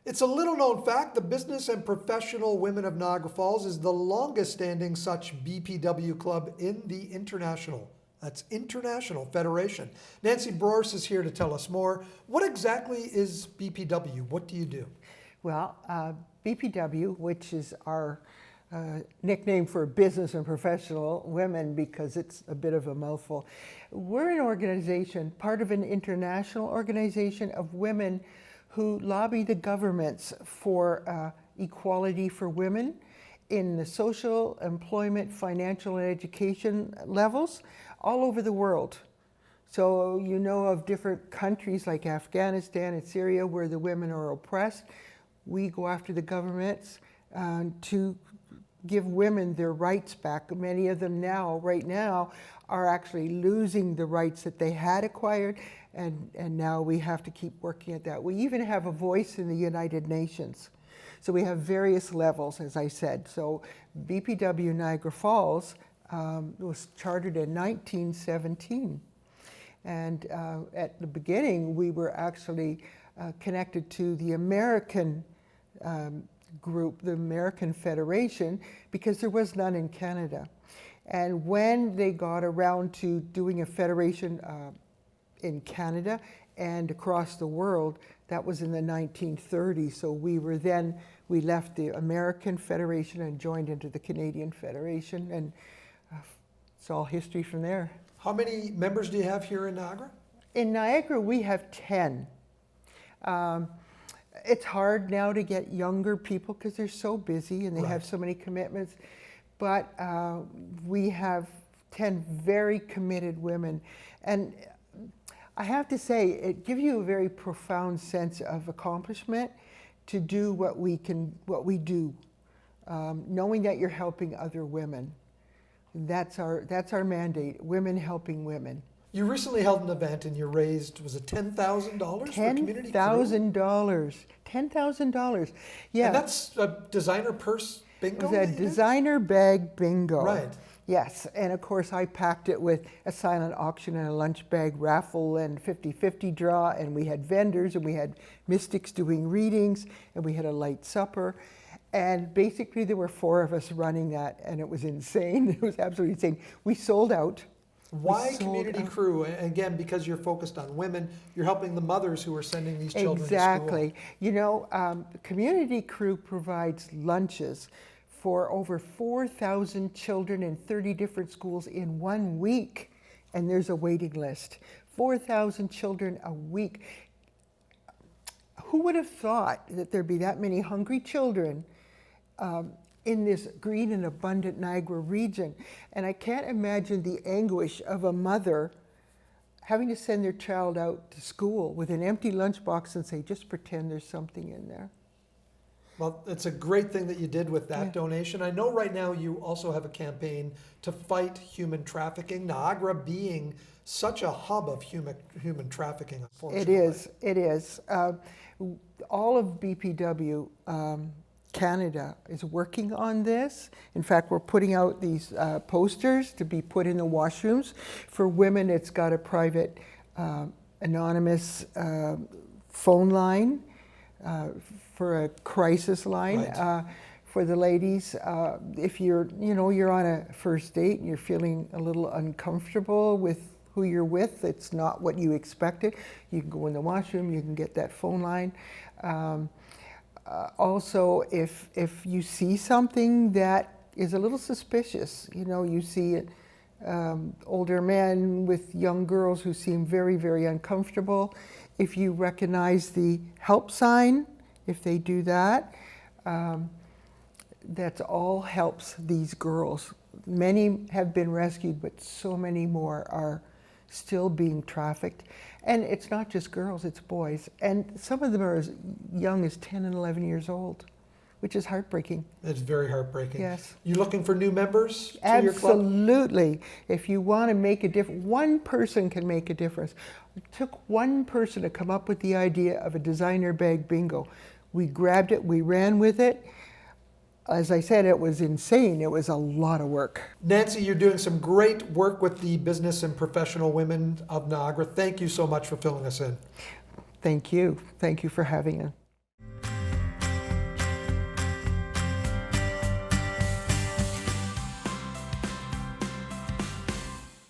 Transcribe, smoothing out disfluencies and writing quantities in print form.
It's a little known fact, the Business and Professional Women of Niagara Falls is the longest standing such BPW club in the International Federation. Nancy Broerse is here to tell us more. What exactly is BPW? What do you do? Well, BPW, which is our nickname for Business and Professional Women because it's a bit of a mouthful. We're an organization, part of an international organization of women who lobby the governments for equality for women in the social, employment, financial, and education levels all over the world. So you know of different countries like Afghanistan and Syria where the women are oppressed. We go after the governments to give women their rights back. Many of them right now, are actually losing the rights that they had acquired, and now we have to keep working at that. We even have a voice in the United Nations. So we have various levels, as I said. So BPW Niagara Falls was chartered in 1917. And at the beginning, we were actually connected to the American group, the American Federation, because there was none in Canada. And when they got around to doing a federation in Canada and across the world, that was in the 1930s. So we left the American Federation and joined into the Canadian Federation, and it's all history from there. How many members do you have here in Niagara? In Niagara, we have 10. It's hard now to get younger people because they're so busy and they have so many commitments. But we have 10 very committed women. And I have to say, it gives you a very profound sense of accomplishment to do what we do, knowing that you're helping other women. That's our mandate, women helping women. You recently held an event and you raised, was it $10,000 for community crew? $10,000. $10,000. Yeah. And that's a designer purse bingo? It was a designer bag bingo. Right. Yes, and of course I packed it with a silent auction and a lunch bag raffle and 50-50 draw, and we had vendors and we had mystics doing readings and we had a light supper. And basically there were 4 of us running that, and it was insane. It was absolutely insane. We sold out. Why community crew? Again, because you're focused on women, you're helping the mothers who are sending these children to school. Exactly. You know, community crew provides lunches for over 4,000 children in 30 different schools in 1 week, and there's a waiting list. 4,000 children a week. Who would have thought that there'd be that many hungry children in this green and abundant Niagara region? And I can't imagine the anguish of a mother having to send their child out to school with an empty lunchbox and say, just pretend there's something in there. Well, it's a great thing that you did with that donation. I know right now you also have a campaign to fight human trafficking, Niagara being such a hub of human trafficking, unfortunately. It is. All of BPW Canada is working on this. In fact, we're putting out these posters to be put in the washrooms. For women, it's got a private anonymous phone line for a crisis line. Right. For the ladies, if you're on a first date and you're feeling a little uncomfortable with who you're with, it's not what you expected, you can go in the washroom, you can get that phone line. Also, if you see something that is a little suspicious, you see older men with young girls who seem very, very uncomfortable, if you recognize the help sign, if they do that, that all helps these girls. Many have been rescued, but so many more are still being trafficked. And it's not just girls, it's boys. And some of them are as young as 10 and 11 years old, which is heartbreaking. It's very heartbreaking. Yes. You looking for new members to your club? Absolutely. If you want to make a difference, one person can make a difference. It took one person to come up with the idea of a designer bag bingo. We grabbed it, we ran with it. As I said, it was insane. It was a lot of work. Nancy, you're doing some great work with the Business and Professional Women of Niagara. Thank you so much for filling us in. Thank you. Thank you for having us.